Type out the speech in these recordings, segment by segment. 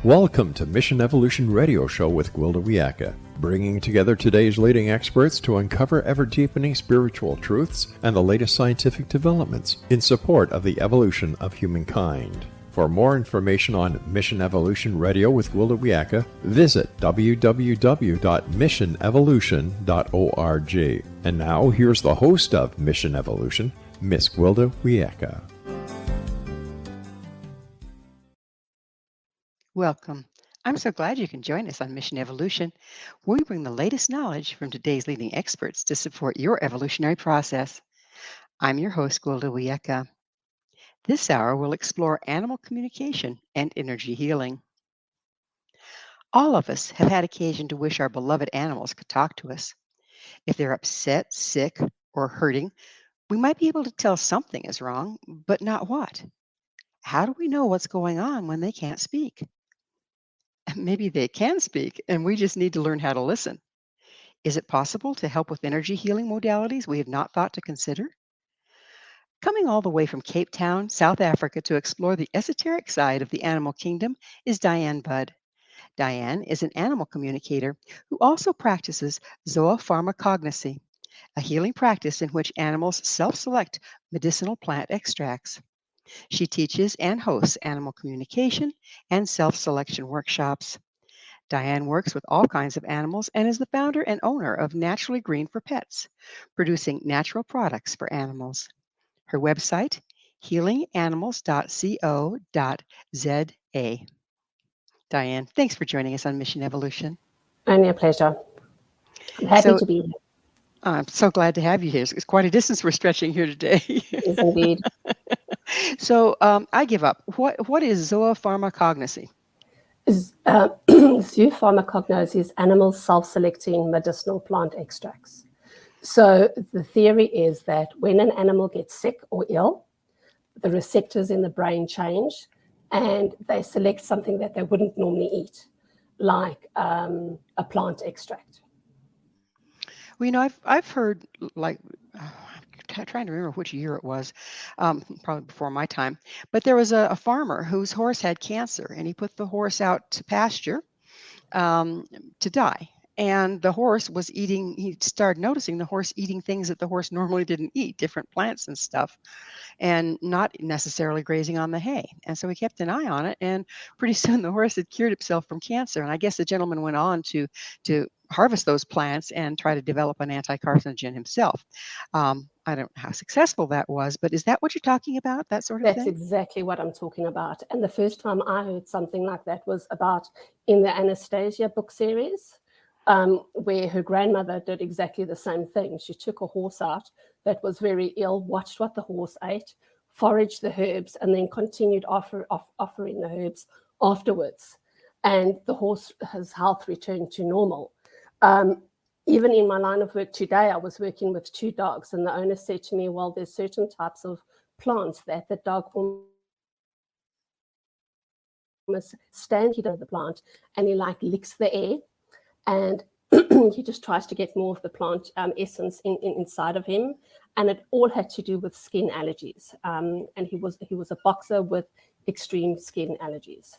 Welcome to Mission Evolution Radio Show with Gwilda Wiyaka, bringing together today's leading experts to uncover ever-deepening spiritual truths and the latest scientific developments in support of the evolution of humankind. For more information on Mission Evolution Radio with Gwilda Wiyaka, visit www.missionevolution.org. And now, here's the host of Mission Evolution, Miss Gwilda Wiyaka. Welcome. I'm so glad you can join us on Mission Evolution. We bring the latest knowledge from today's leading experts to support your evolutionary process. I'm your host, Gwilda Wiyaka. This hour will explore animal communication and energy healing. All of us have had occasion to wish our beloved animals could talk to us. If they're upset, sick, or hurting, we might be able to tell something is wrong, but not what. How do we know what's going on when they can't speak? Maybe they can speak, and we just need to learn how to listen. Is it possible to help with energy healing modalities we have not thought to consider? Coming all the way from Cape Town, South Africa, to explore the esoteric side of the animal kingdom is Diane Budd. Diane is an animal communicator who also practices Zoopharmacognosy, a healing practice in which animals self-select medicinal plant extracts. She teaches and hosts animal communication and self-selection workshops. Diane works with all kinds of animals and is the founder and owner of Naturally Green for Pets, producing natural products for animals. Her website, healinganimals.co.za. Diane, thanks for joining us on Mission Evolution. Only a pleasure. I'm happy to be here. I'm so glad to have you here. It's quite a distance we're stretching here today. Yes, indeed. So I give up. What is zoopharmacognosy? Zoopharmacognosy is animals self-selecting medicinal plant extracts. So the theory is that when an animal gets sick or ill, the receptors in the brain change and they select something that they wouldn't normally eat, like a plant extract. Well, you know, I've heard, like, I'm trying to remember which year it was, probably before my time, but there was a farmer whose horse had cancer, and he put the horse out to pasture to die. And the horse was eating, he started noticing the horse eating things that the horse normally didn't eat, different plants and stuff, and not necessarily grazing on the hay. And so he kept an eye on it, and pretty soon the horse had cured itself from cancer. And I guess the gentleman went on to harvest those plants and try to develop an anti-carcinogen himself. I don't know how successful that was, but is that what you're talking about, that sort of thing? That's exactly what I'm talking about. And the first time I heard something like that was about in the Anastasia book series, where her grandmother did exactly the same thing. She took a horse out that was very ill, watched what the horse ate, foraged the herbs, and then continued offering the herbs afterwards. And the horse's health returned to normal. Even in my line of work today, I was working with 2 dogs, and the owner said to me, well, there's certain types of plants that the dog almost stands under the plant, and he like licks the air, and he just tries to get more of the plant essence inside of him. And it all had to do with skin allergies. And he was a boxer with extreme skin allergies.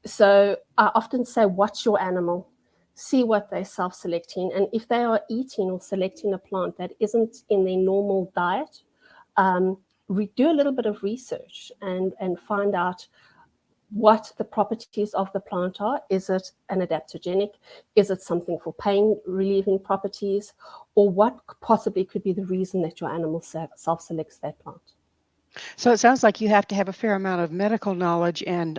So I often say, watch your animal. See what they're self-selecting, and if they are eating or selecting a plant that isn't in their normal diet, do a little bit of research and find out what the properties of the plant are. Is it an adaptogenic? Is it something for pain relieving properties? Or what possibly could be the reason that your animal self-selects that plant? So it sounds like you have to have a fair amount of medical knowledge and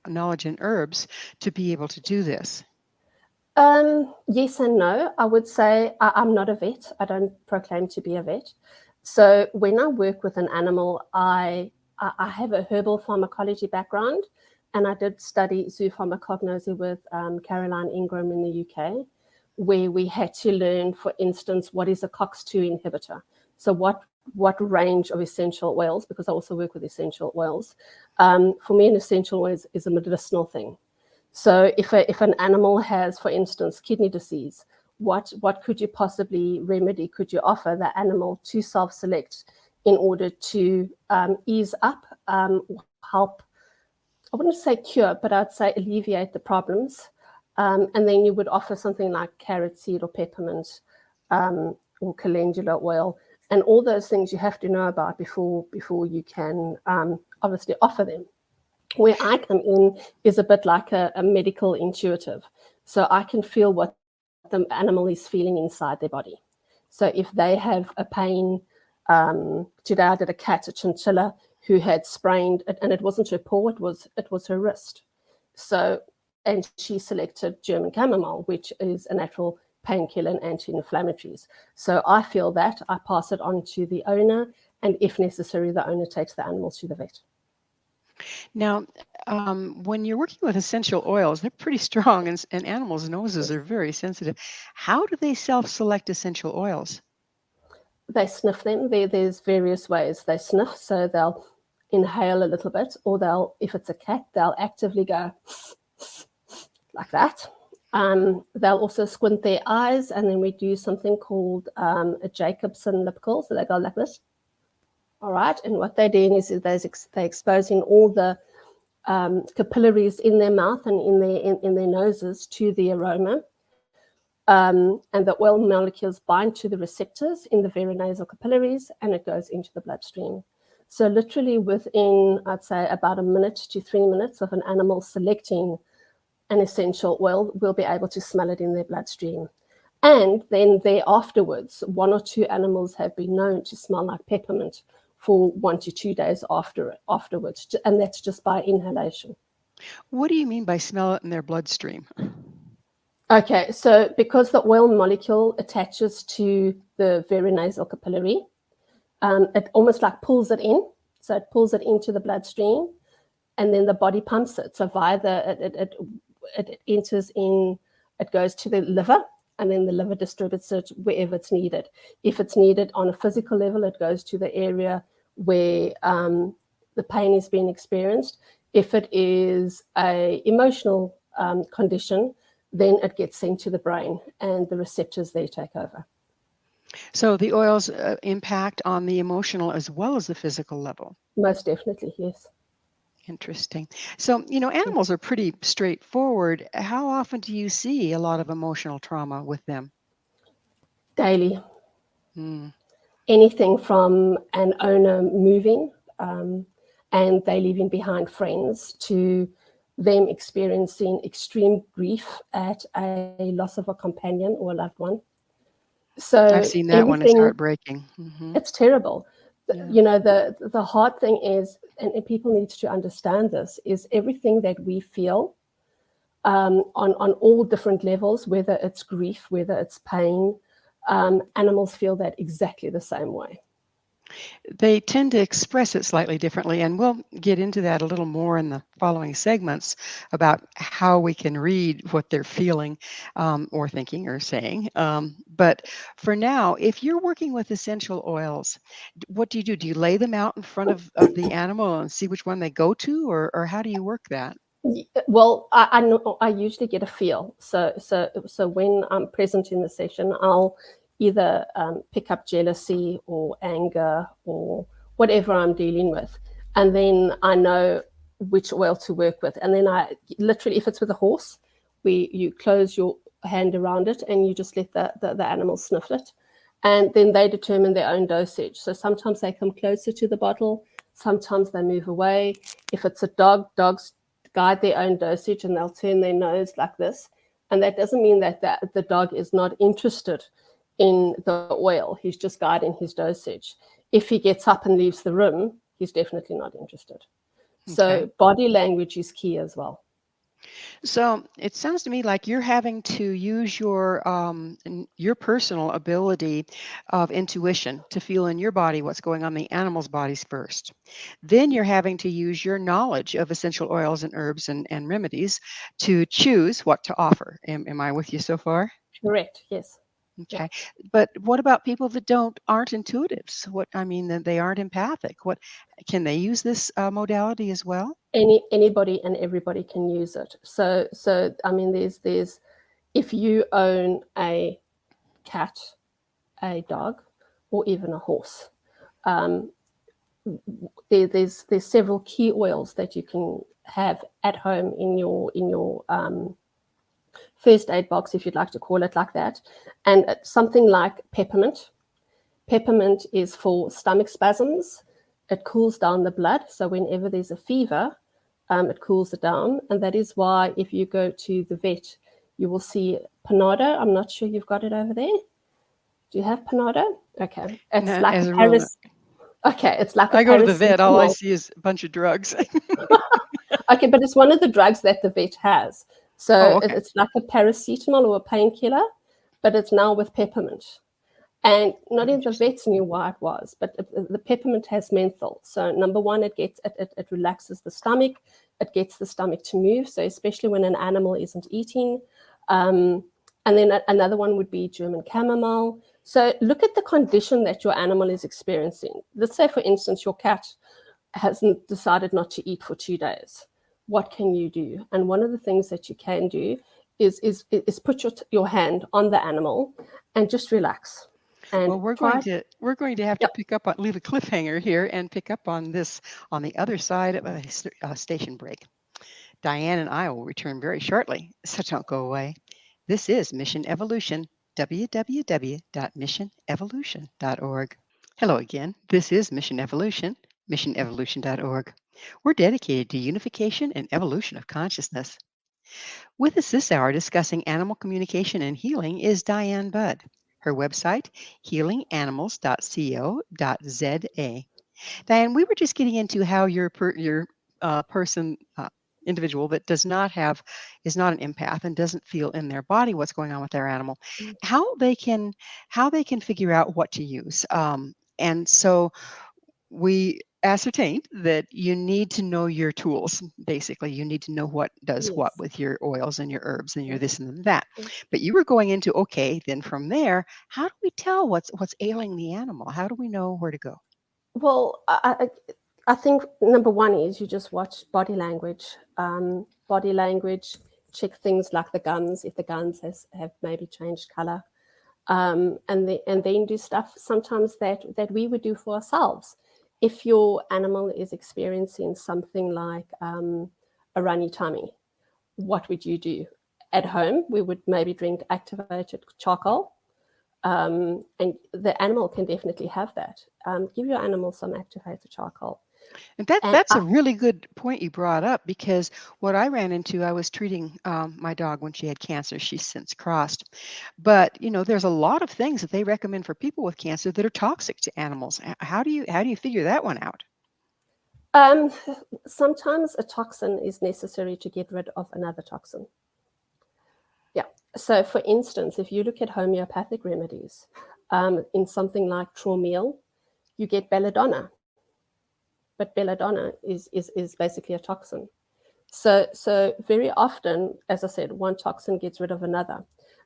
knowledge in herbs to be able to do this. Yes and no. I would say I'm not a vet. I don't proclaim to be a vet. So when I work with an animal, I have a herbal pharmacology background, and I did study zoopharmacognosy with Caroline Ingram in the UK, where we had to learn, for instance, what is a COX-2 inhibitor. So what range of essential oils, because I also work with essential oils. For me, an essential oil is a medicinal thing. So if an animal has, for instance, kidney disease, what could you possibly remedy, could you offer the animal to self-select in order to ease up, help I wouldn't say cure, but I'd say alleviate the problems. And then you would offer something like carrot seed or peppermint or calendula oil. And all those things you have to know about before you can obviously offer them. Where I come in is a bit like a medical intuitive. So I can feel what the animal is feeling inside their body. So if they have a pain, today I did a cat, a chinchilla, who had sprained, and it wasn't her paw, it was her wrist. So, and she selected German chamomile, which is a natural painkiller and anti-inflammatories. So I feel that, I pass it on to the owner, and if necessary, the owner takes the animals to the vet. Now, when you're working with essential oils, they're pretty strong, and animals' noses are very sensitive. How do they self-select essential oils? They sniff them. There's various ways they sniff. So they'll inhale a little bit, or they'll, if it's a cat, they'll actively go like that. They'll also squint their eyes, and then we do something called a Jacobson lip curl. So they go like this. All right. And what they're doing is they're exposing all the capillaries in their mouth and in their noses to the aroma. And the oil molecules bind to the receptors in the veronasal capillaries, and it goes into the bloodstream. So literally within, I'd say, about a minute to 3 minutes of an animal selecting an essential oil, we'll be able to smell it in their bloodstream. And then afterwards, 1 or 2 animals have been known to smell like peppermint for 1 to 2 days afterwards, and that's just by inhalation. What do you mean by smell it in their bloodstream? Okay, so because the oil molecule attaches to the veronasal capillary, it almost like pulls it in. So it pulls it into the bloodstream, and then the body pumps it. So via it enters in, it goes to the liver, and then the liver distributes it wherever it's needed. If it's needed on a physical level, it goes to the area where the pain is being experienced. If it is an emotional condition, then it gets sent to the brain, and the receptors there take over. So the oils impact on the emotional as well as the physical level? Most definitely, yes. Interesting. So, animals are pretty straightforward. How often do you see a lot of emotional trauma with them? Daily. Anything from an owner moving and they leaving behind friends, to them experiencing extreme grief at a loss of a companion or a loved one. So I've seen that one. It's heartbreaking. It's terrible. Yeah. The hard thing is, and people need to understand this, is everything that we feel on all different levels, whether it's grief, whether it's pain, animals feel that exactly the same way. They tend to express it slightly differently, and we'll get into that a little more in the following segments about how we can read what they're feeling or thinking or saying. But for now, if you're working with essential oils, what do you do? Do you lay them out in front of the animal and see which one they go to, or how do you work that? Well, I know I usually get a feel. So when I'm present in the session, I'll either pick up jealousy or anger or whatever I'm dealing with, and then I know which oil to work with. And then I literally, if it's with a horse, you close your hand around it and you just let the animal sniff it, and then they determine their own dosage. So sometimes they come closer to the bottle, sometimes they move away. If it's a dog, dogs guide their own dosage, and they'll turn their nose like this. And that doesn't mean that the dog is not interested in the oil. He's just guiding his dosage. If he gets up and leaves the room, he's definitely not interested. Okay. So body language is key as well. So it sounds to me like you're having to use your personal ability of intuition to feel in your body what's going on in the animals' bodies first. Then you're having to use your knowledge of essential oils and herbs and remedies to choose what to offer. Am I with you so far? Correct, yes. Okay. Yeah. But what about people that aren't intuitives? That they aren't empathic? Can they use this modality as well? Anybody and everybody can use it. So there's if you own a cat, a dog, or even a horse, there's several key oils that you can have at home in your first aid box, if you'd like to call it like that, and something like peppermint. Peppermint is for stomach spasms. It cools down the blood, so whenever there's a fever, it cools it down, and that is why if you go to the vet, you will see Panado. I'm not sure you've got it over there. Do you have Panado? Okay, it's No, like as a a rule, no. Okay, it's like a I go to the vet, all I paracetamol. see is a bunch of drugs. Okay, but it's one of the drugs that the vet has. So Oh, okay. it's like a paracetamol or a painkiller, but it's now with peppermint. And not even the Interesting. vets knew why it was, but the peppermint has menthol. So number one, it relaxes the stomach. It gets the stomach to move. So especially when an animal isn't eating. And then another one would be German chamomile. So look at the condition that your animal is experiencing. Let's say, for instance, your cat hasn't decided not to eat for 2 days. What can you do? And one of the things that you can do is put your hand on the animal and just relax. And Well, we're going to have to pick up on, leave a cliffhanger here and pick up on this on the other side of a station break. Diane and I will return very shortly, so don't go away. This is Mission Evolution, www.missionevolution.org. Hello again. This is Mission Evolution, missionevolution.org. We're dedicated to unification and evolution of consciousness. With us this hour discussing animal communication and healing is Diane Budd. Her website, healinganimals.co.za. Diane, we were just getting into how your individual that is not an empath and doesn't feel in their body what's going on with their animal, how they can figure out what to use. And so we ascertained that you need to know your tools. Basically, you need to know what does what with your oils and your herbs and your this and that. But you were going into, okay, then from there, how do we tell what's ailing the animal? How do we know where to go? Well, I think number one is you just watch body language. Body language, check things like the gums, if the gums have maybe changed color. And then do stuff sometimes that we would do for ourselves. If your animal is experiencing something like a runny tummy, what would you do? At home, we would maybe drink activated charcoal. And the animal can definitely have that. Give your animal some activated charcoal. And that's a really good point you brought up, because what I ran into, I was treating my dog when she had cancer. She's since crossed. But, there's a lot of things that they recommend for people with cancer that are toxic to animals. How do you figure that one out? Sometimes a toxin is necessary to get rid of another toxin. Yeah. So, for instance, if you look at homeopathic remedies, in something like Traumeal, you get belladonna. But belladonna is basically a toxin. So very often, as I said, one toxin gets rid of another.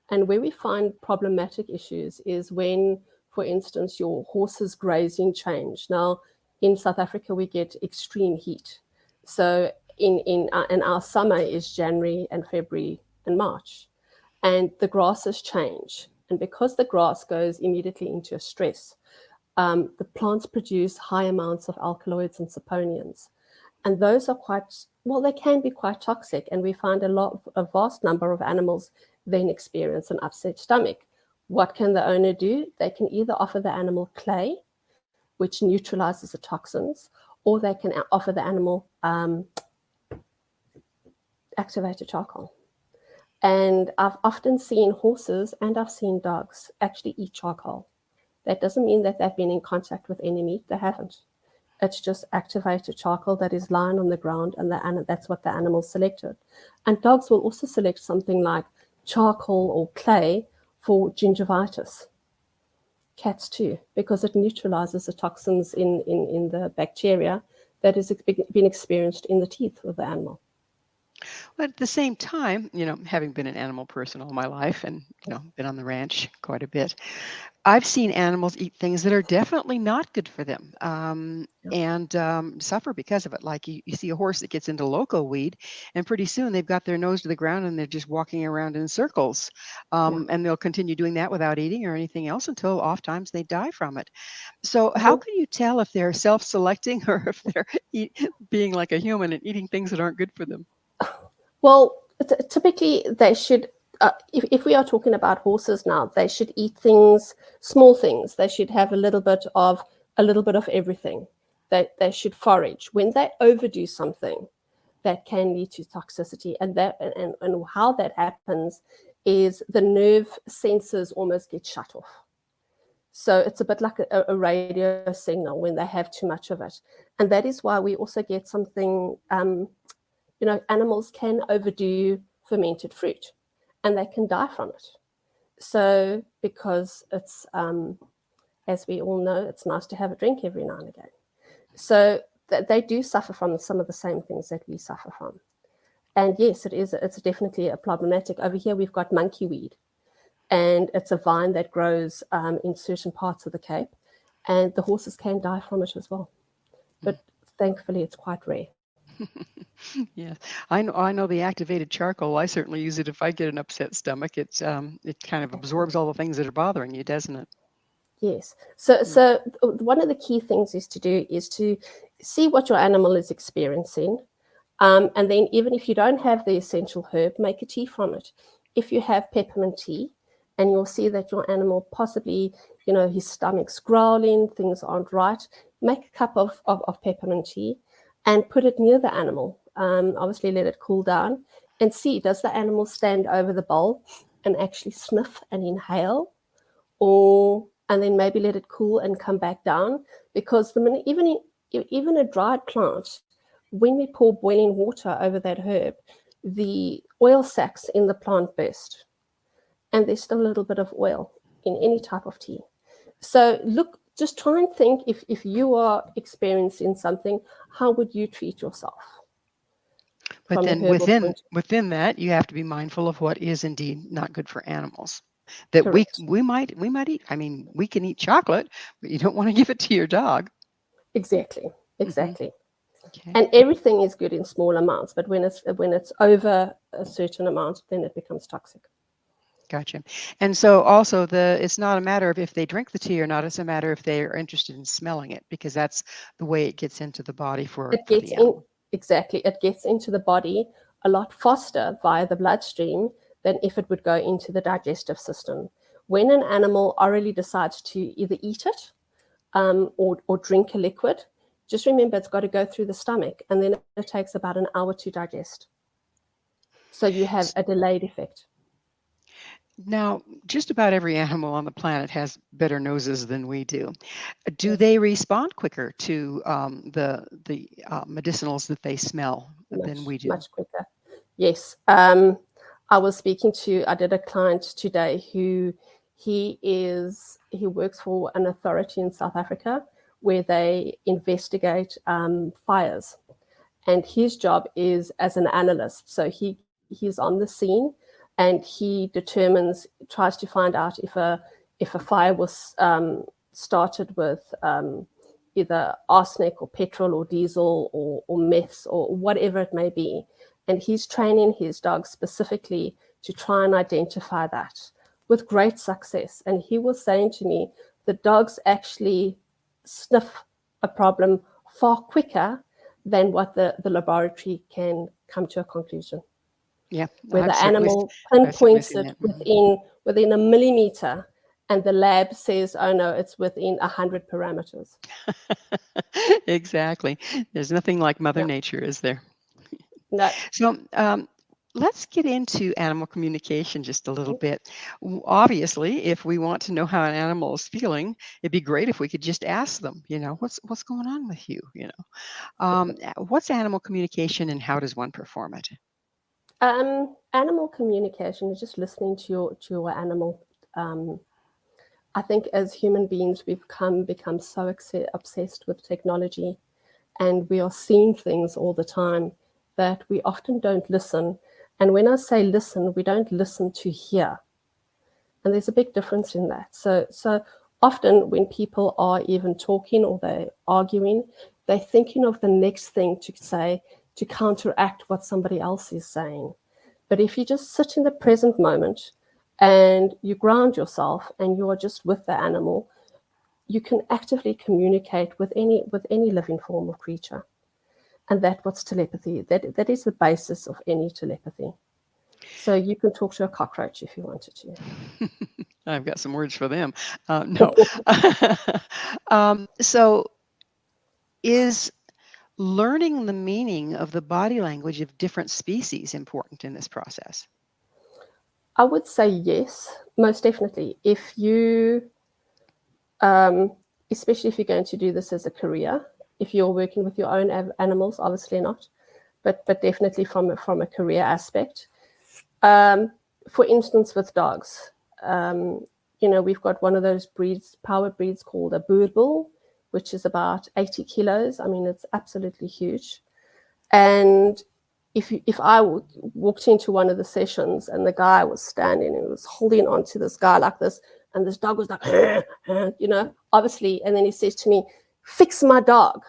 And where we find problematic issues is when, for instance, your horse's grazing change. Now, in South Africa, we get extreme heat. So in our summer is January and February and March. And the grasses change. And because the grass goes immediately into a stress, the plants produce high amounts of alkaloids and saponins. And those are they can be quite toxic. And we find a vast number of animals then experience an upset stomach. What can the owner do? They can either offer the animal clay, which neutralizes the toxins, or they can offer the animal activated charcoal. And I've often seen horses and I've seen dogs actually eat charcoal. That doesn't mean that they've been in contact with any meat. They haven't. It's just activated charcoal that is lying on the ground, and that's what the animal selected. And dogs will also select something like charcoal or clay for gingivitis. Cats too, because it neutralizes the toxins in the bacteria that has been experienced in the teeth of the animal. But at the same time, having been an animal person all my life and, been on the ranch quite a bit, I've seen animals eat things that are definitely not good for them, Yeah. and suffer because of it. Like you see a horse that gets into loco weed, and pretty soon they've got their nose to the ground and they're just walking around in circles. Yeah. And they'll continue doing that without eating or anything else until oftentimes they die from it. So, how Mhm. can you tell if they're self-selecting or if they're being like a human and eating things that aren't good for them? Well, typically they should, if we are talking about horses now, they should eat things, small things. They should have a little bit of everything. They should forage. When they overdo something, that can lead to toxicity, and how that happens is the nerve sensors almost get shut off. So it's a bit like a radio signal when they have too much of it, and that is why we also get something. Animals can overdo fermented fruit and they can die from it. So, because it's, as we all know, it's nice to have a drink every now and again. So, they do suffer from some of the same things that we suffer from. And yes, it's definitely a problematic. Over here, we've got monkey weed, and it's a vine that grows in certain parts of the Cape, and the horses can die from it as well. But thankfully, it's quite rare. Yes, I know the activated charcoal. I certainly use it if I get an upset stomach. It kind of absorbs all the things that are bothering you, doesn't it? Yes. So, Mm. so one of the key things is to see what your animal is experiencing, and then even if you don't have the essential herb, make a tea from it. If you have peppermint tea, and you'll see that your animal possibly, his stomach's growling, things aren't right, make a cup of peppermint tea, and put it near the animal. Obviously, let it cool down, and see, does the animal stand over the bowl and actually sniff and inhale, or and then maybe let it cool and come back down, because the minute even a dried plant, when we pour boiling water over that herb, the oil sacs in the plant burst, and there's still a little bit of oil in any type of tea. So look, just try and think, if you are experiencing something, how would you treat yourself But from a then herbal within point? within that, you have to be mindful of what is indeed not good for animals. That we Correct. we might we might eat. I mean, we can eat chocolate, but you don't want to give it to your dog. Exactly. Hmm. Exactly. Okay. And everything is good in small amounts, but when it's over a certain amount, then it becomes toxic. Gotcha. And so also it's not a matter of if they drink the tea or not, it's a matter if they are interested in smelling it, because that's the way it gets into the body for It gets the in animal. exactly. It gets into the body a lot faster via the bloodstream than if it would go into the digestive system. When an animal orally decides to either eat it, or drink a liquid, just remember it's got to go through the stomach, and then it takes about an hour to digest. So you have S- a delayed effect. Now, just about every animal on the planet has better noses than we do. Do Yes, they respond quicker to the medicinals that they smell than much we do? much quicker. Yes. I did a client today who he works for an authority in South Africa where they investigate fires, and his job is as an analyst. So he's on the scene, and he tries to find out if a fire was started with either arsenic or petrol or diesel or meth or whatever it may be. And he's training his dogs specifically to try and identify that with great success. And he was saying to me, the dogs actually sniff a problem far quicker than what the laboratory can come to a conclusion. Yeah, Where the animal I've certainly pinpoints seen it that. Mhm. within a millimeter, and the lab says, "Oh no, it's within 100 parameters." Exactly. There's nothing like Mother Yeah, Nature, is there? no, So, let's get into animal communication just a little bit. Obviously, if we want to know how an animal is feeling, it'd be great if we could just ask them, what's going on with you? What's animal communication and how does one perform it? animal communication is just listening to your animal. Um, I think as human beings, we've become so obsessed with technology, and we are seeing things all the time that we often don't listen. And when I say listen, we don't listen to hear. And there's a big difference in that. So often when people are even talking or they're arguing, they're thinking of the next thing to say to counteract what somebody else is saying. But if you just sit in the present moment and you ground yourself and you are just with the animal, you can actively communicate with any living form of creature. And that's what's telepathy. That is the basis of any telepathy. So you can talk to a cockroach if you wanted to. I've got some words for them. No. So is learning the meaning of the body language of different species important in this process? I would say yes, most definitely. If you, especially if you're going to do this as a career, if you're working with your own animals, obviously not, but definitely from a career aspect. For instance, with dogs, we've got one of those power breeds called a boerboel, which is about 80 kilos. I mean, it's absolutely huge. And if I walked into one of the sessions and the guy was standing and was holding on to this guy like this, and this dog was like, obviously, and then he says to me, "Fix my dog."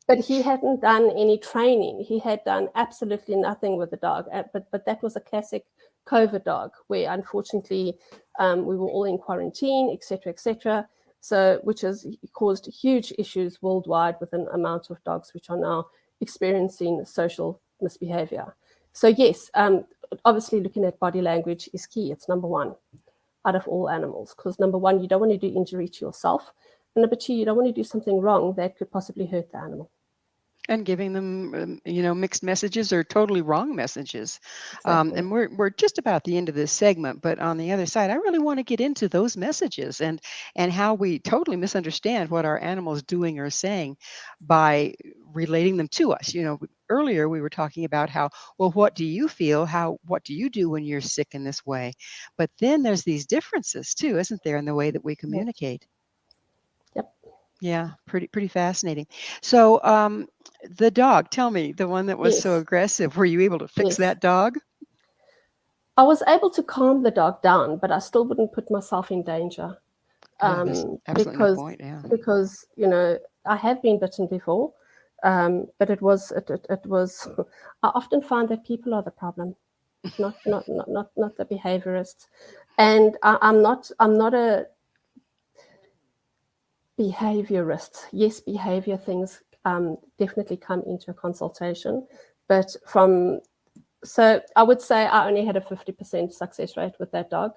But he hadn't done any training. He had done absolutely nothing with the dog. But that was a classic COVID dog where, unfortunately, we were all in quarantine, etc., etc. So, which has caused huge issues worldwide with an amount of dogs which are now experiencing social misbehavior. So, yes, obviously, looking at body language is key. It's number one out of all animals, because number one, you don't want to do injury to yourself. And number two, you don't want to do something wrong that could possibly hurt the animal. And giving them, mixed messages or totally wrong messages. Exactly. And we're just about the end of this segment, but on the other side, I really want to get into those messages and how we totally misunderstand what our animal is doing or saying by relating them to us. Earlier we were talking about how, well, what do you feel? What do you do when you're sick in this way? But then there's these differences too, isn't there, in the way that we communicate? Yep. Yeah, pretty fascinating. So, the dog, tell me, the one that was so Yes. aggressive, were you able to fix Yes. that dog? I was able to calm the dog down, but I still wouldn't put myself in danger. Yeah, there's absolutely no point. Yeah. Because I have been bitten before, but it was. I often find that people are the problem, not the behaviorists, and I'm not a behaviorist. Yes, behavior things definitely come into a consultation, but so I would say I only had a 50% success rate with that dog.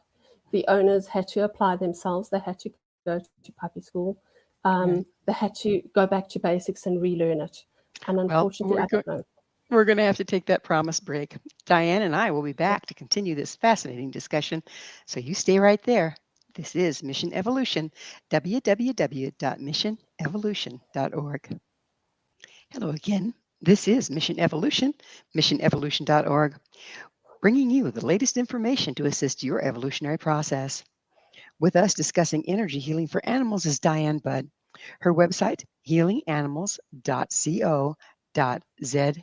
The owners had to apply themselves. They had to go to puppy school. Right. They had to go back to basics and relearn it. And unfortunately, I don't know. We're going to have to take that promise break. Diane and I will be back to continue this fascinating discussion. So you stay right there. This is Mission Evolution, www.missionevolution.org. Hello again. This is Mission Evolution, missionevolution.org, bringing you the latest information to assist your evolutionary process. With us discussing energy healing for animals is Diane Budd. Her website, healinganimals.co.za.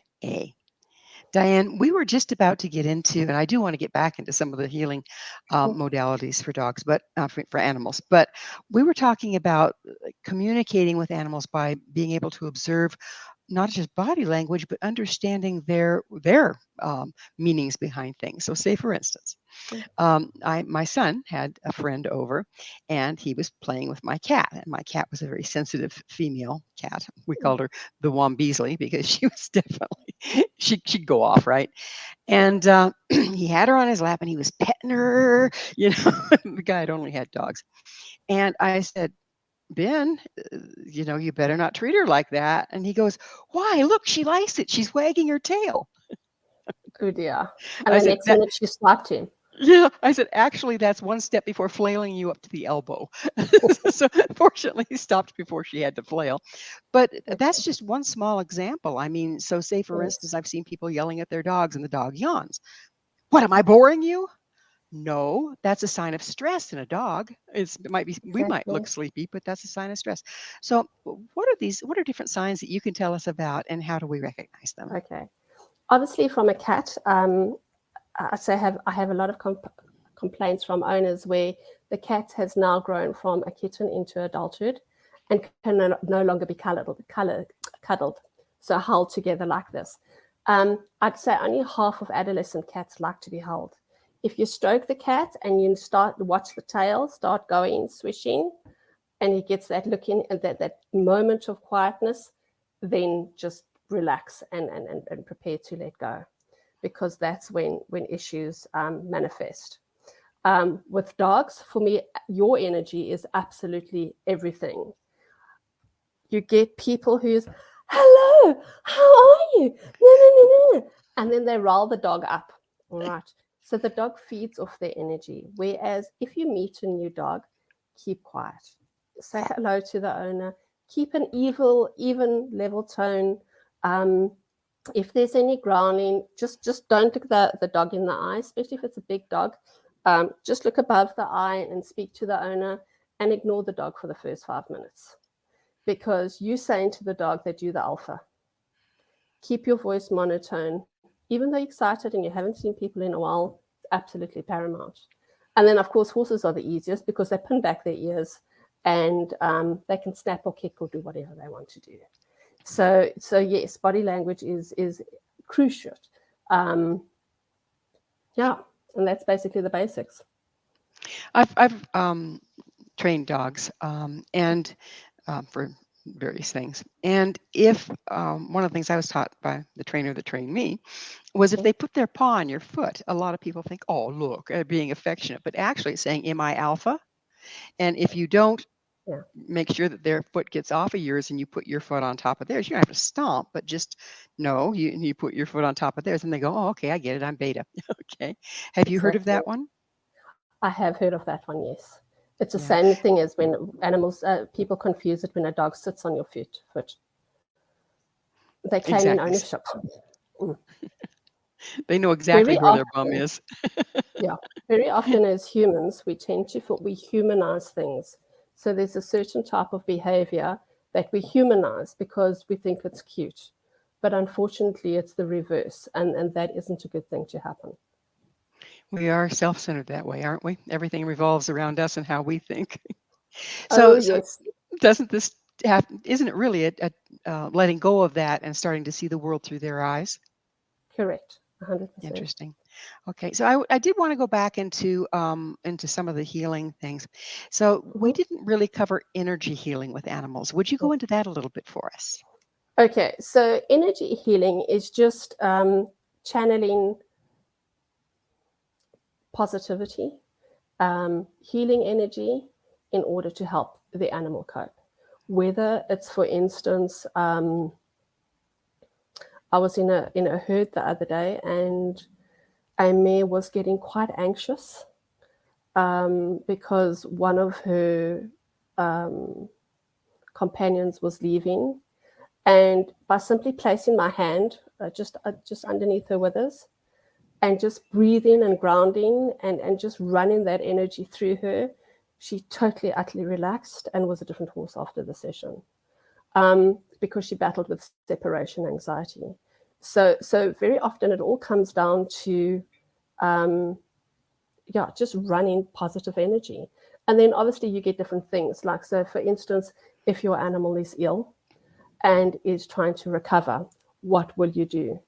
Diane, we were just about to get into, and I do want to get back into some of the healing modalities for dogs, but for animals. But we were talking about communicating with animals by being able to observe not just body language, but understanding their meanings behind things. So, say for instance, my son had a friend over, and he was playing with my cat, and my cat was a very sensitive female cat. We called her the Wambeasley because she was definitely she'd go off, right? And he had her on his lap, and he was petting her. The guy had only had dogs, and I said, Ben, you better not treat her like that. And he goes, why? Look, she likes it. She's wagging her tail. Oh dear. And the next minute she slapped him. Yeah, I said, actually, that's one step before flailing you up to the elbow. So fortunately, he stopped before she had to flail. But that's just one small example. I mean, so say, for instance, I've seen people yelling at their dogs and the dog yawns. What, am I boring you? No, that's a sign of stress in a dog. We might look sleepy, but that's a sign of stress. So what are different signs that you can tell us about, and how do we recognize them? Okay. Obviously from a cat, I have a lot of complaints from owners where the cat has now grown from a kitten into adulthood and can no longer be cuddled, so held together like this. I'd say only half of adolescent cats like to be held. If you stroke the cat and you watch the tail start going, swishing, and he gets that looking and that moment of quietness, then just relax and prepare to let go, because that's when issues manifest. With dogs, for me, your energy is absolutely everything. You get people who's, hello, how are you? No. And then they roll the dog up. All right. So the dog feeds off their energy. Whereas if you meet a new dog, keep quiet. Say hello to the owner. Keep an even level tone. If there's any growling, just don't look the dog in the eye, especially if it's a big dog. Just look above the eye and speak to the owner, and ignore the dog for the first 5 minutes. Because you're saying to the dog that you're the alpha. Keep your voice monotone. Even though you're excited and you haven't seen people in a while, it's absolutely paramount. And then, of course, horses are the easiest because they pin back their ears and they can snap or kick or do whatever they want to do. So yes, body language is crucial. Yeah, and that's basically the basics. I've trained dogs and for various things. And if one of the things I was taught by the trainer that trained me was if they put their paw on your foot, a lot of people think, oh, look, being affectionate, but actually it's saying, am I alpha? And if you don't make sure that their foot gets off of yours and you put your foot on top of theirs, you don't have to stomp, but just no, you put your foot on top of theirs and they go, oh, okay, I get it. I'm beta. Okay. Have you heard of that one? I have heard of that one, yes. It's the same thing as when animals, people confuse it when a dog sits on your foot. They claim in ownership. They know exactly where their bum is. Yeah, very often as humans, we tend to we humanize things. So there's a certain type of behavior that we humanize because we think it's cute. But unfortunately, it's the reverse, and that isn't a good thing to happen. We are self-centered that way, aren't we? Everything revolves around us and how we think. So yes. Doesn't this isn't it really a letting go of that and starting to see the world through their eyes? Correct. 100%. Interesting. Okay, so I did want to go back into some of the healing things. So we didn't really cover energy healing with animals. Would you go into that a little bit for us? Okay, so energy healing is just channeling positivity, healing energy in order to help the animal cope. Whether it's, for instance, I was in a herd the other day, and a mare was getting quite anxious because one of her companions was leaving, and by simply placing my hand just underneath her withers and just breathing and grounding and just running that energy through her, she totally, utterly relaxed and was a different horse after the session because she battled with separation anxiety. So very often it all comes down to, just running positive energy. And then obviously you get different things. Like, so for instance, if your animal is ill and is trying to recover, what will you do?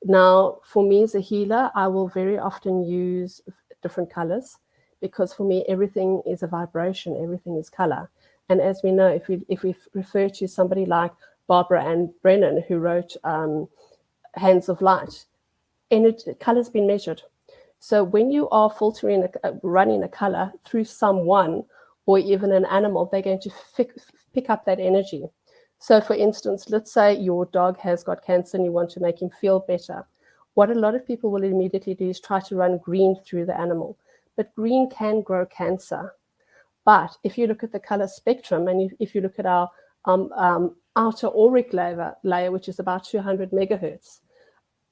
Now, for me as a healer, I will very often use different colors because for me, everything is a vibration, everything is color. And as we know, if we refer to somebody like Barbara Ann Brennan, who wrote Hands of Light, color's been measured. So when you are filtering, running a color through someone or even an animal, they're going to pick up that energy. So for instance, let's say your dog has got cancer and you want to make him feel better. What a lot of people will immediately do is try to run green through the animal. But green can grow cancer. But if you look at the color spectrum, and if you look at our outer auric layer, which is about 200 megahertz,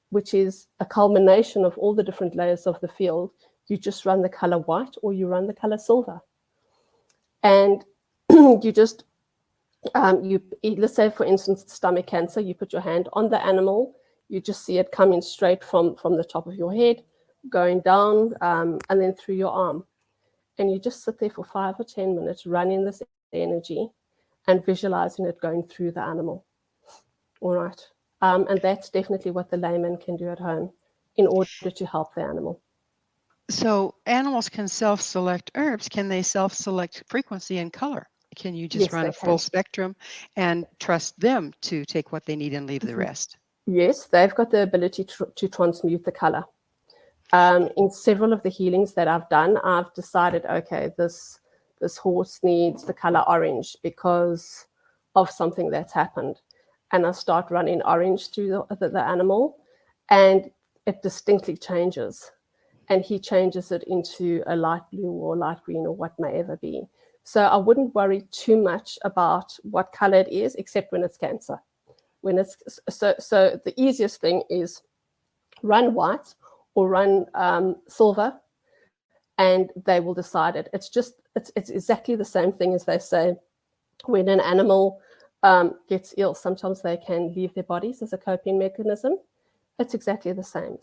which is a culmination of all the different layers of the field, you just run the color white or you run the color silver. And you just, let's say, for instance, stomach cancer, you put your hand on the animal, you just see it coming straight from the top of your head, going down, and then through your arm. And you just sit there for 5 or 10 minutes, running this energy and visualizing it going through the animal. All right. And that's definitely what the layman can do at home in order to help the animal. So animals can self-select herbs. Can they self-select frequency and color? Can you just Yes, run they a full can. spectrum and trust them to take what they need and leave the rest? Yes, they've got the ability to transmute the color. In several of the healings that I've done, I've decided, okay, this horse needs the color orange because of something that's happened. And I start running orange through the animal, and it distinctly changes. And he changes it into a light blue or light green or what may ever be. So I wouldn't worry too much about what color it is, except when it's cancer. When it's so the easiest thing is run white or run silver, and they will decide it. It's exactly the same thing as they say when an animal gets ill. Sometimes they can leave their bodies as a coping mechanism. It's exactly the same.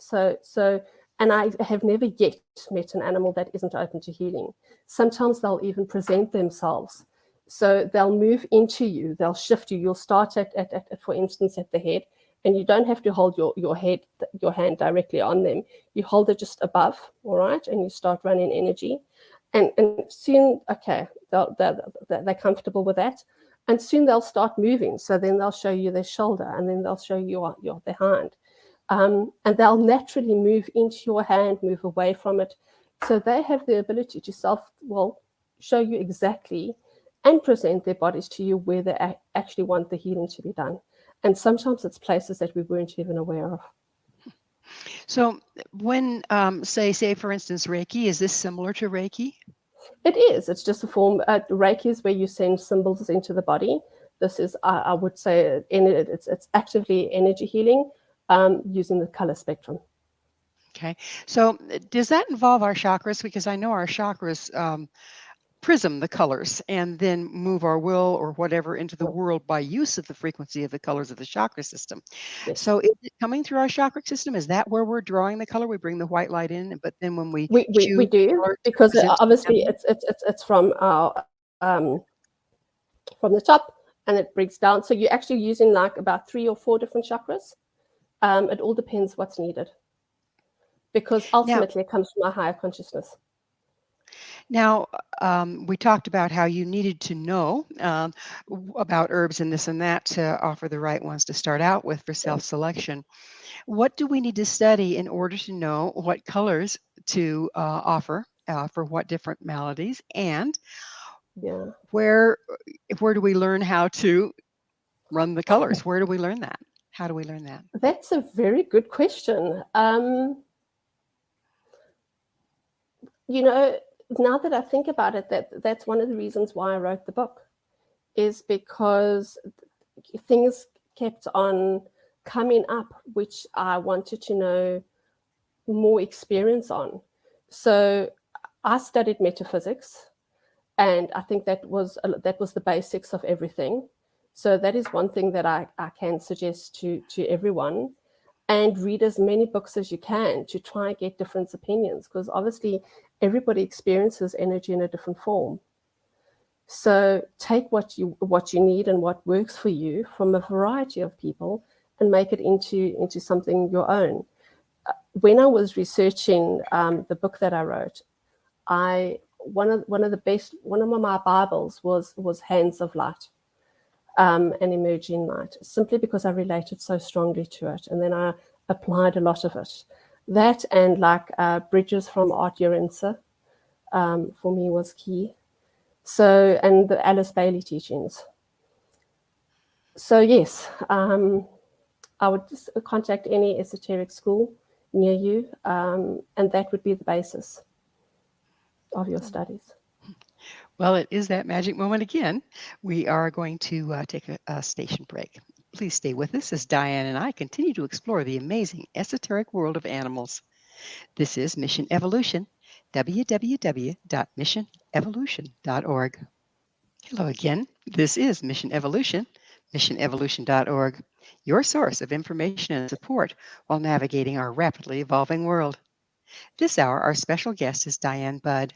And I have never yet met an animal that isn't open to healing. Sometimes they'll even present themselves. So they'll move into you, they'll shift you. You'll start at for instance, at the head, and you don't have to hold your hand directly on them. You hold it just above, all right, and you start running energy. And soon, okay, they're comfortable with that. And soon they'll start moving. So then they'll show you their shoulder, and then they'll show you their hand. And they'll naturally move into your hand, move away from it. So they have the ability to show you exactly and present their bodies to you where they actually want the healing to be done. And sometimes it's places that we weren't even aware of. So when, say for instance, Reiki, is this similar to Reiki? It is. It's just a form. Reiki is where you send symbols into the body. This is, I would say, it's actively energy healing using the color spectrum. Okay. So does that involve our chakras? Because I know our chakras prism the colors and then move our will or whatever into the world by use of the frequency of the colors of the chakra system. Yes. So is it coming through our chakra system? Is that where we're drawing the color? We bring the white light in, but then when we do, because obviously it's from our from the top and it breaks down. So you're actually using like about 3 or 4 different chakras. It all depends what's needed, because ultimately it comes from our higher consciousness. Now, we talked about how you needed to know about herbs and this and that to offer the right ones to start out with for self-selection. What do we need to study in order to know what colors to offer for what different maladies? And where do we learn how to run the colors? Where do we learn that? How do we learn that? That's a very good question. Now that I think about it, that's one of the reasons why I wrote the book, is because things kept on coming up which I wanted to know more experience on. So I studied metaphysics, and I think that was the basics of everything. So that is one thing that I can suggest to everyone. And read as many books as you can to try and get different opinions, because obviously everybody experiences energy in a different form. So take what you need and what works for you from a variety of people and make it into something your own. When I was researching the book that I wrote, one of my Bibles was Hands of Light. And Emerging Light, simply because I related so strongly to it. And then I applied a lot of it. That and like Bridges from Art Urensa for me was key. So, and the Alice Bailey teachings. So yes, I would just contact any esoteric school near you, and that would be the basis of your studies. Well, it is that magic moment again. We are going to take a station break. Please stay with us as Diane and I continue to explore the amazing esoteric world of animals. This is Mission Evolution, www.missionevolution.org. Hello again. This is Mission Evolution, missionevolution.org, your source of information and support while navigating our rapidly evolving world. This hour, our special guest is Diane Budd.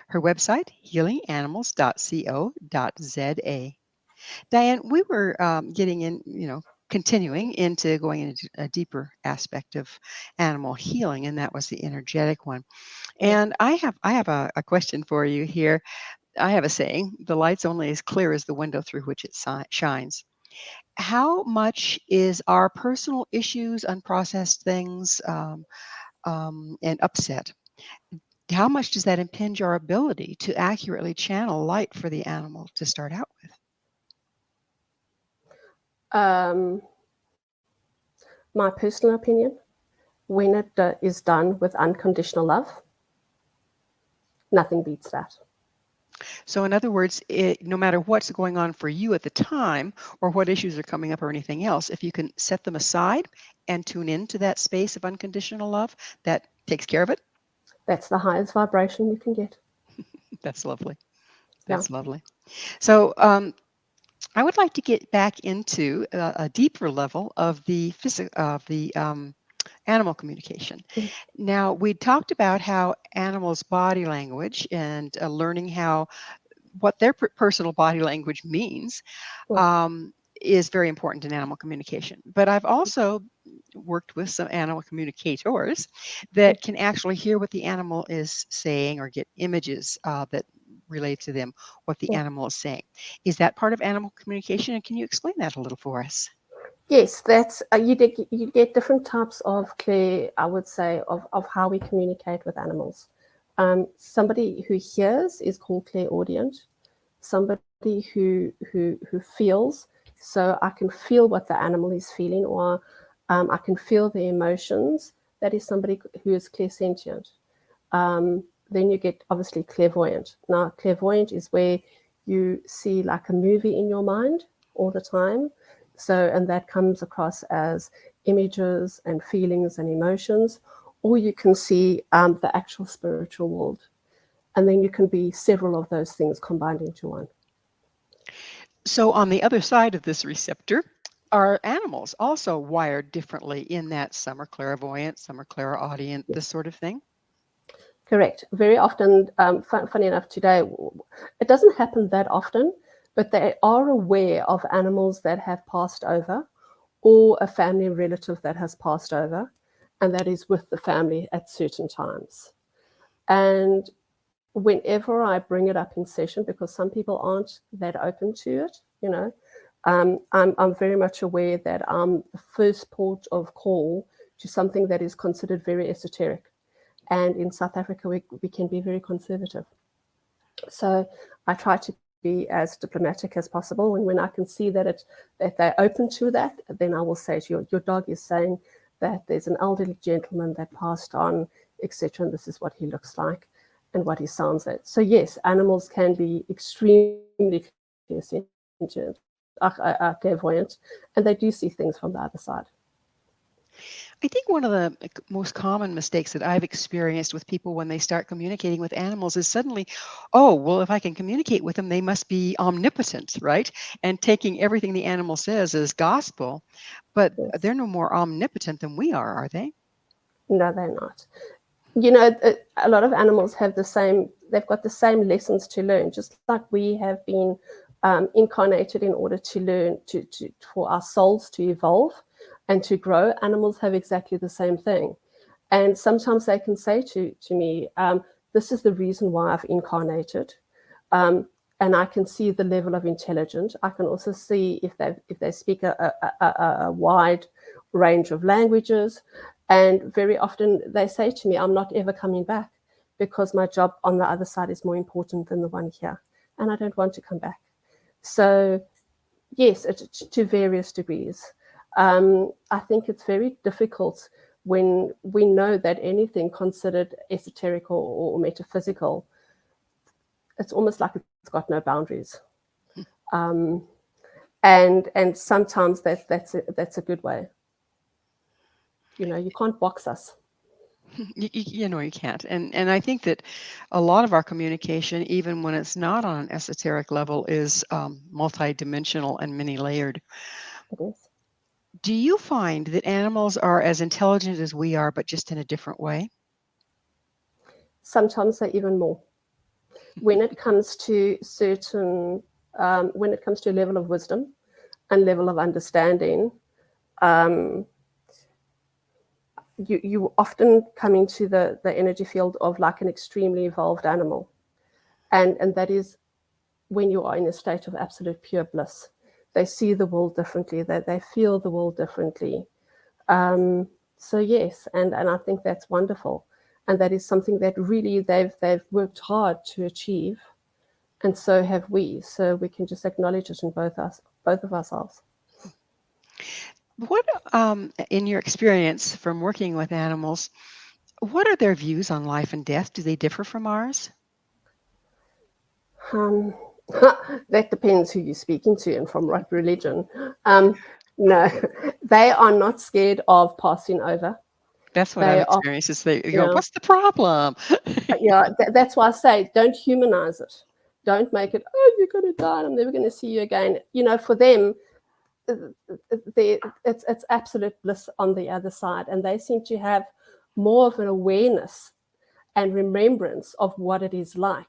Her website, healinganimals.co.za. Diane, we were getting in, continuing into going into a deeper aspect of animal healing, and that was the energetic one. And I have a question for you here. I have a saying: the light's only as clear as the window through which it shines. How much is our personal issues, unprocessed things, and upset? How much does that impinge our ability to accurately channel light for the animal to start out with? My personal opinion, when it is done with unconditional love, nothing beats that. So in other words, no matter what's going on for you at the time or what issues are coming up or anything else, if you can set them aside and tune into that space of unconditional love, that takes care of it. That's the highest vibration you can get. That's lovely. Yeah. That's lovely. So I would like to get back into a deeper level of the animal communication. Mm. Now, we talked about how animals' body language and learning what their personal body language means is very important in animal communication. But I've also worked with some animal communicators that can actually hear what the animal is saying or get images that relate to them, what the animal is saying. Is that part of animal communication? And can you explain that a little for us? Yes, that's you get different types of I would say, of how we communicate with animals. Somebody who hears is called clairaudient. Somebody who feels, so I can feel what the animal is feeling, or I can feel the emotions. That is somebody who is clairsentient. Then you get obviously clairvoyant. Now, clairvoyant is where you see like a movie in your mind all the time. So, and that comes across as images and feelings and emotions, or you can see the actual spiritual world. And then you can be several of those things combined into one. So on the other side of this receptor, are animals also wired differently in that some are clairvoyant, some are clairaudient, this sort of thing? Correct. Very often, funny enough, today, it doesn't happen that often, but they are aware of animals that have passed over or a family relative that has passed over, and that is with the family at certain times. And whenever I bring it up in session, because some people aren't that open to it, I'm very much aware that I'm the first port of call to something that is considered very esoteric. And in South Africa, we can be very conservative. So I try to be as diplomatic as possible. And when I can see that they're open to that, then I will say to you, your dog is saying that there's an elderly gentleman that passed on, etc. And this is what he looks like and what he sounds like. So yes, animals can be extremely clairvoyant, and they do see things from the other side. I think one of the most common mistakes that I've experienced with people when they start communicating with animals is suddenly, oh, well, if I can communicate with them, they must be omnipotent, right? And taking everything the animal says as gospel. But they're no more omnipotent than we are they? No, they're not. A lot of animals have they've got the same lessons to learn, just like we have been incarnated in order to learn, for our souls to evolve and to grow. Animals have exactly the same thing. And sometimes they can say to me, this is the reason why I've incarnated. And I can see the level of intelligence. I can also see if they speak a wide range of languages. And very often they say to me, I'm not ever coming back because my job on the other side is more important than the one here. And I don't want to come back. So yes, to various degrees. I think it's very difficult when we know that anything considered esoteric or metaphysical, it's almost like it's got no boundaries. And sometimes that's a good way. You can't box us. You can't. And I think that a lot of our communication, even when it's not on an esoteric level, is multidimensional and many layered. It is. Do you find that animals are as intelligent as we are, but just in a different way? sometimes they're even more. When it comes to certain, when it comes to a level of wisdom and level of understanding, you often come into the energy field of like an extremely evolved animal. And that is when you are in a state of absolute pure bliss. They see the world differently, they feel the world differently. So yes, and I think that's wonderful. And that is something that really they've worked hard to achieve. And so have we. So we can just acknowledge it in both of ourselves. What, in your experience from working with animals, what are their views on life and death? Do they differ from ours? That depends who you're speaking to and from what religion. No, they are not scared of passing over. That's what I've experienced. Is they go, what's the problem? Yeah, that's why I say don't humanize it. Don't make it, oh, you're going to die and I'm never going to see you again. You know, for them, it's absolute bliss on the other side. And they seem to have more of an awareness and remembrance of what it is like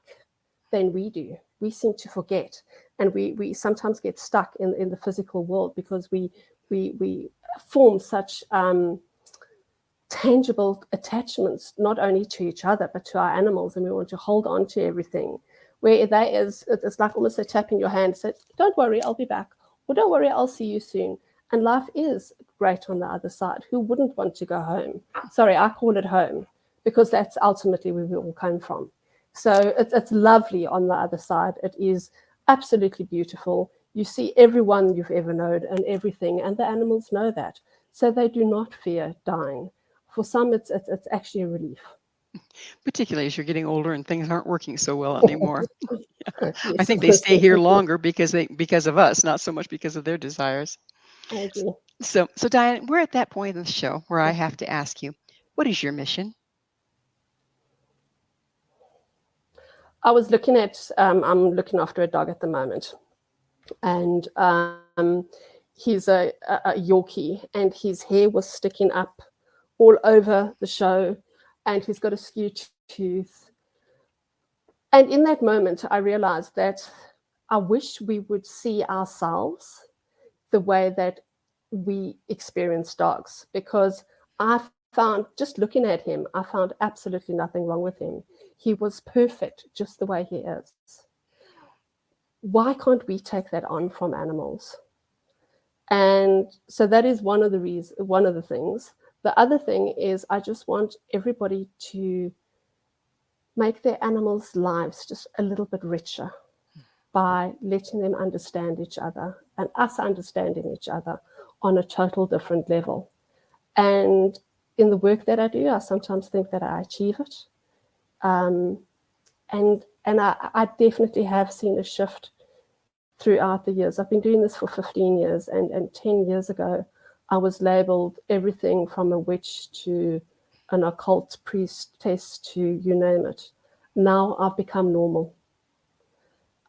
than we do. We seem to forget. And we sometimes get stuck in the physical world because we form such tangible attachments, not only to each other, but to our animals. And we want to hold on to everything. Where it's like almost a tap in your hand, say, don't worry, I'll be back. Or don't worry, I'll see you soon. And life is great on the other side. Who wouldn't want to go home? Sorry, I call it home because that's ultimately where we all come from. So it's lovely on the other side. It is absolutely beautiful. You see everyone you've ever known and everything, and the animals know that. So they do not fear dying. For some, it's actually a relief. Particularly as you're getting older and things aren't working so well anymore. Yes, I think they stay here longer because of us, not so much because of their desires. I agree. So Diane, we're at that point in the show where I have to ask you, what is your mission? I was looking at, I'm looking after a dog at the moment, and he's a Yorkie, and his hair was sticking up all over the show, and he's got a skewed tooth. And in that moment, I realized that I wish we would see ourselves the way that we experience dogs, because I found, just looking at him, I found absolutely nothing wrong with him. He was perfect just the way he is. Why can't we take that on from animals? And so that is one of the things. The other thing is I just want everybody to make their animals' lives just a little bit richer by letting them understand each other and us understanding each other on a total different level. And in the work that I do, I sometimes think that I achieve it. And I definitely have seen a shift throughout the years. I've been doing this for 15 years, and 10 years ago, I was labeled everything from a witch to an occult priestess to you name it. Now I've become normal.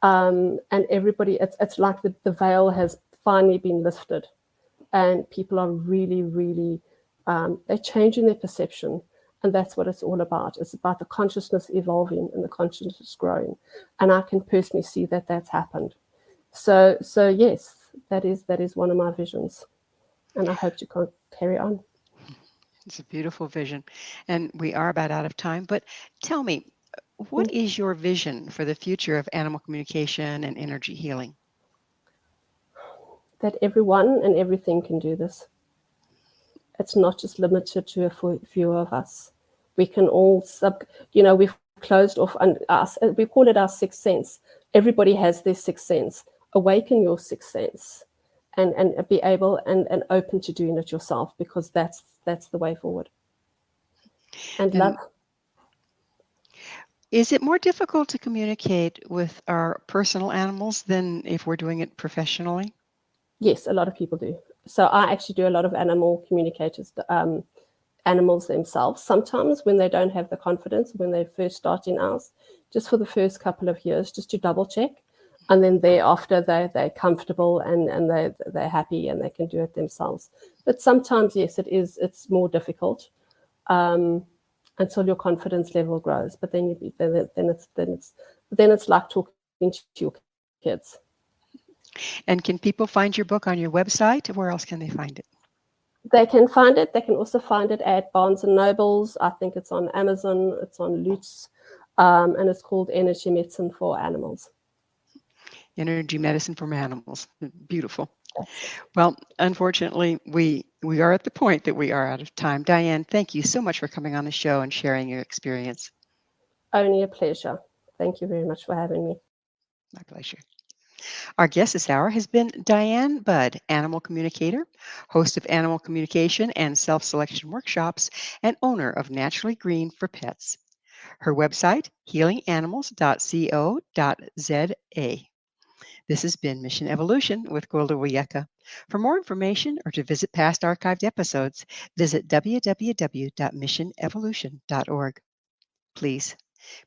And everybody, it's like the veil has finally been lifted, and people are really, really, they're changing their perception. And that's what it's all about. It's about the consciousness evolving and the consciousness growing. And I can personally see that that's happened. So yes, that is one of my visions. And I hope to carry on. It's a beautiful vision. And we are about out of time. But tell me, what is your vision for the future of animal communication and energy healing? That everyone and everything can do this. It's not just limited to a few of us. We can all we've closed off us. We call it our sixth sense. Everybody has their sixth sense. Awaken your sixth sense and be able and open to doing it yourself, because that's the way forward. And love. Is it more difficult to communicate with our personal animals than if we're doing it professionally? Yes, a lot of people do. So I actually do a lot of animal communicators, animals themselves. Sometimes when they don't have the confidence, when they're first starting out, just for the first couple of years, just to double check. And then thereafter, they're comfortable and they're happy and they can do it themselves. But sometimes, yes, it's more difficult. And until your confidence level grows. But then it's like talking to your kids. And can people find your book on your website? Where else can they find it? They can find it. They can also find it at Barnes and Nobles. I think it's on Amazon. It's on Lutz, and it's called Energy Medicine for Animals. Energy Medicine for Animals. Beautiful. Well, unfortunately, we are at the point that we are out of time. Diane, thank you so much for coming on the show and sharing your experience. Only a pleasure. Thank you very much for having me. My pleasure. Our guest this hour has been Diane Budd, Animal Communicator, host of Animal Communication and Self-Selection Workshops, and owner of Naturally Green for Pets. Her website, healinganimals.co.za. This has been Mission Evolution with Gwilda Wiyaka. For more information or to visit past archived episodes, visit www.missionevolution.org. Please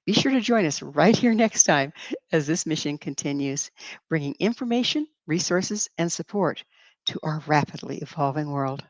be sure to join us right here next time as this mission continues, bringing information, resources, and support to our rapidly evolving world.